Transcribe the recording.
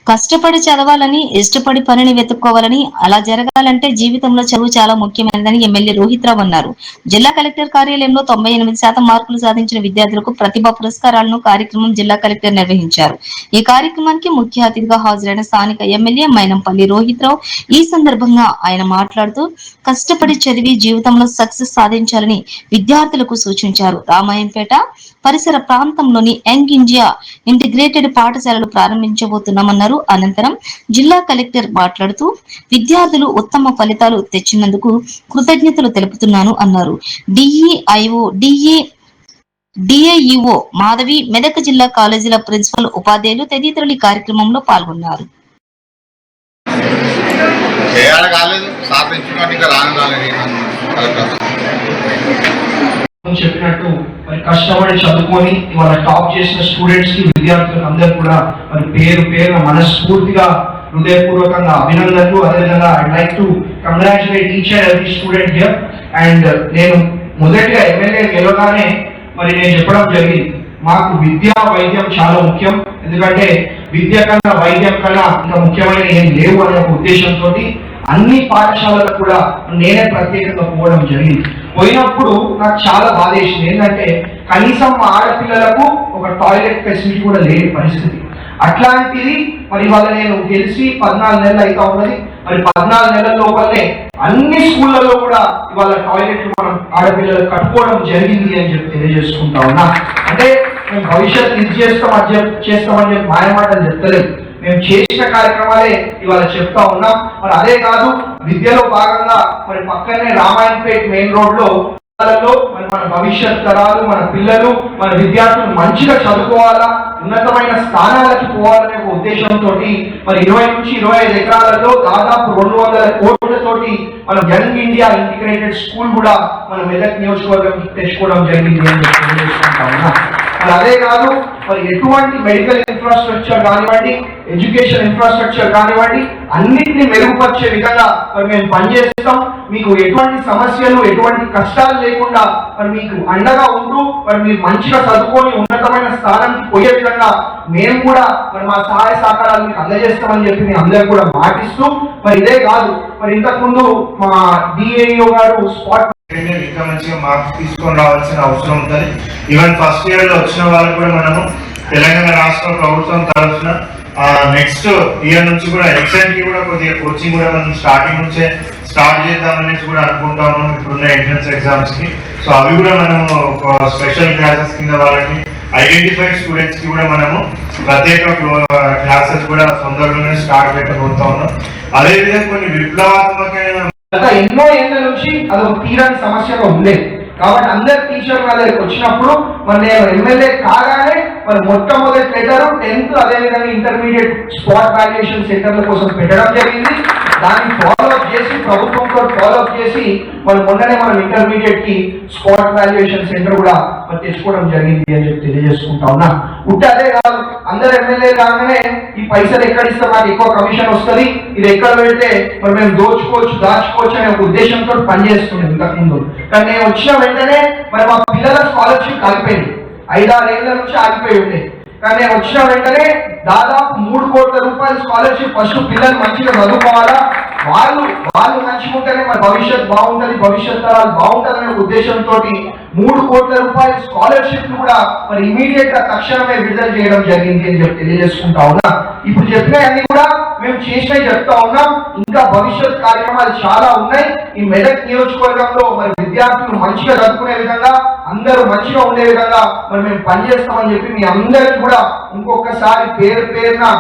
కష్టపడి చదవాలని, ఇష్టపడి పనిని వెతుక్కోవాలని, అలా జరగాలంటే జీవితంలో చదువు చాలా ముఖ్యమైనదని ఎమ్మెల్యే రోహిత్ రావు అన్నారు. జిల్లా కలెక్టర్ కార్యాలయంలో 98% మార్కులు సాధించిన విద్యార్థులకు ప్రతిభా పురస్కారాలను కార్యక్రమం జిల్లా కలెక్టర్ నిర్వహించారు. ఈ కార్యక్రమానికి ముఖ్య అతిథిగా హాజరైన స్థానిక ఎమ్మెల్యే మైనంపల్లి రోహిత్ రావు ఈ సందర్భంగా ఆయన మాట్లాడుతూ కష్టపడి చదివి జీవితంలో సక్సెస్ సాధించాలని విద్యార్థులకు సూచించారు. రామాయంపేట పరిసర ప్రాంతంలోని యంగ్ ఇండియా ఇంటిగ్రేటెడ్ పాఠశాలలు ప్రారంభించబోతున్నామన్నారు. అనంతరం జిల్లా కలెక్టర్ మాట్లాడుతూ విద్యార్థులు ఉత్తమ ఫలితాలు తెచ్చినందుకు కృతజ్ఞతలు తెలుపుతున్నాను అన్నారు. డిఏఈఓ మాధవి, మెదక్ జిల్లా కాలేజీల ప్రిన్సిపల్, ఉపాధ్యాయులు తదితరులు ఈ కార్యక్రమంలో పాల్గొన్నారు. చెప్పినట్టు మరి కష్టపడి చదువుకొని ఇవాళ టాప్ చేసిన స్టూడెంట్స్ కి విద్యార్థులకు అందరూ కూడా మరి పేరు మనస్ఫూర్తిగా హృదయపూర్వకంగా అభినందనలు. అదేవిధంగా I like to congratulate each and every student here. And నేను మొదటిగా ఎమ్మెల్యే గెలవగానే మరి నేను చెప్పడం జరిగింది, మాకు విద్య వైద్యం చాలా ముఖ్యం, ఎందుకంటే విద్య కన్నా వైద్యం కన్నా ఇంకా ముఖ్యమైన ఏం లేవు అనే ఒక ఉద్దేశంతో అన్ని పాఠశాలలకు కూడా నేనే ప్రత్యేకంగా పోవడం జరిగింది. పోయినప్పుడు నాకు చాలా బాధేసింది, ఏంటంటే కనీసం మా ఆడపిల్లలకు ఒక టాయిలెట్ ఫెసిలిటీ కూడా లేని పరిస్థితి. అట్లాంటిది మరి వాళ్ళ నేను గెలిచి 14 నెలలు అవుతా ఉన్నది. మరి 14 నెలల లోపలనే అన్ని స్కూళ్ళలో కూడా ఇవాళ టాయిలెట్లు మనం ఆడపిల్లలకు కట్టుకోవడం జరిగింది అని చెప్పి తెలియజేసుకుంటా ఉన్నా. అంటే మేము భవిష్యత్తు ఇది చేస్తామని చెప్పి మాయమాటలు చెప్తలేదు, మేము చేసిన కార్యక్రమాలే ఇవాళ చెప్తా ఉన్నాం. మరి అదే కాదు, విద్యలో భాగంగా మరి పక్కనే రామాయణపేట మెయిన్ రోడ్ లో మరి మన భవిష్యత్ తరాలు, మన పిల్లలు, మన విద్యార్థులు మంచిగా చదువుకోవాలా, ఉన్నతమైన స్థానాలకి పోవాలనే ఒక ఉద్దేశంతో మరి 20 నుంచి 25 ఎకరాలలో దాదాపు 200 కోట్లతోటి మనం యంగ్ ఇండియా ఇంటిగ్రేటెడ్ స్కూల్ కూడా మన మెదక్ నియోజకవర్గం తెచ్చుకోవడం జరిగింది అని తెలియజేసుకుంటా ఉన్నా. మరి అదే కాదు, మరి ఎటువంటి మెడికల్ ఇన్ఫ్రాస్ట్రక్చర్ కానివ్వండి, ఎడ్యుకేషన్ ఇన్ఫ్రాస్ట్రక్చర్ కానివ్వండి, అన్నింటినీ మెరుగుపరిచే విధంగా మరి మేము పనిచేస్తాం. మీకు ఎటువంటి సమస్యలు, ఎటువంటి కష్టాలు లేకుండా మరి మీకు అండగా ఉంటూ మరి మీరు మంచిగా చదువుకొని ఉన్నతమైన స్థానానికి పోయే విధంగా మేము కూడా మరి మా సహాయ సహకారాలు మీకు అందజేస్తామని చెప్పి మీ అందరూ కూడా మాటిస్తూ, మరి ఇదే కాదు, మరి ఇంతకుముందు మా డిఏఈఓ గారు స్పాట్ ఇంకా మంచిగా మార్క్స్ తీసుకొని రావాల్సిన అవసరం ఉంటుంది. ఈవెన్ ఫస్ట్ ఇయర్ లో వచ్చిన వాళ్ళకి కూడా మనము తెలంగాణ రాష్ట్ర ప్రభుత్వం తరఫున నెక్స్ట్ ఇయర్ నుంచి కూడా ఎగ్జామ్ కి కూడా కొద్దిగా కోచింగ్ కూడా మనం స్టార్టింగ్ నుంచే స్టార్ట్ చేద్దామనేసి కూడా అనుకుంటా ఉన్నాం ఇప్పుడున్న ఎంట్రన్స్ ఎగ్జామ్స్ కి. సో అవి కూడా మనము స్పెషల్ క్లాసెస్ కింద వాళ్ళకి ఐడెంటిఫైడ్ స్టూడెంట్స్ కి కూడా మనము ప్రత్యేక క్లాసెస్ కూడా తొందరలోనే స్టార్ట్ పెట్టబోతా ఉన్నాం. అదేవిధంగా కొన్ని విప్లవాత్మకమైన ఎన్నో ఏళ్ళ నుంచి అదొక తీరని సమస్యగా ఉండేది. కాబట్టి అందరు టీచర్ వాళ్ళ దగ్గరికి వచ్చినప్పుడు మరి నేను ఎమ్మెల్యే కాగానే మరి మొట్టమొదటి లెటర్ 10th అదేవిధంగా ఇంటర్మీడియట్ స్పాట్ వాల్యుయేషన్ సెంటర్ల కోసం పెట్టడం జరిగింది. దాన్ని ఫాలోఅప్ చేసి ప్రభుత్వంతో ఫాలోఅప్ చేసి మరి మొన్ననే మనం ఇంటర్మీడియట్ కి స్పాట్ వాల్యుయేషన్ సెంటర్ కూడా మరి తెచ్చుకోవడం జరిగింది అని చెప్పి తెలియజేసుకుంటా ఉన్నా. ఉంటే అదే కాదు, అందరు ఎమ్మెల్యే కాగానే ఈ పైసలు ఎక్కడ ఇస్తే మాకు ఎక్కువ కమిషన్ వస్తుంది, ఇది ఎక్కడ పెడితే మరి మేము దాచుకోవచ్చు అనే ఒక ఉద్దేశంతో పనిచేస్తున్నాం ఇంతకు ముందు. కానీ నేను వచ్చిన వెంటనే మరి మా పిల్లల స్కాలర్షిప్ ఆగిపోయింది, 5-6 ఏళ్ల నుంచి ఆగిపోయి ఉండే. కానీ నేను వచ్చిన వెంటనే దాదాపు 3 కోట్ల రూపాయల స్కాలర్షిప్, ఫస్ట్ పిల్లలు మంచిగా చదువుకోవాలా, వాళ్ళు మంచిగా ఉంటేనే మరి భవిష్యత్ బాగుంటుంది, భవిష్యత్ తరాలు బాగుంటుందనే ఉద్దేశంతో 3 కోట్ల రూపాయల స్కాలర్షిప్ కూడా మరి ఇమీడియట్ గా తక్షణమే విడుదల చేయడం జరిగింది అని చెప్పి తెలియజేసుకుంటా ఉన్నా. ఇప్పుడు చెప్పినవన్నీ కూడా మేము చేసినవి చెప్తా ఉన్నాం. ఇంకా భవిష్యత్ కార్యక్రమాలు చాలా ఉన్నాయి. ఈ మెదక్ నియోజకవర్గంలో మరి విద్యార్థులు మంచిగా చదువుకునే విధంగా, అందరూ మంచిగా ఉండే విధంగా మరి మేము పనిచేస్తామని చెప్పి మీ అందరికీ కూడా ఇంకొకసారి పేరున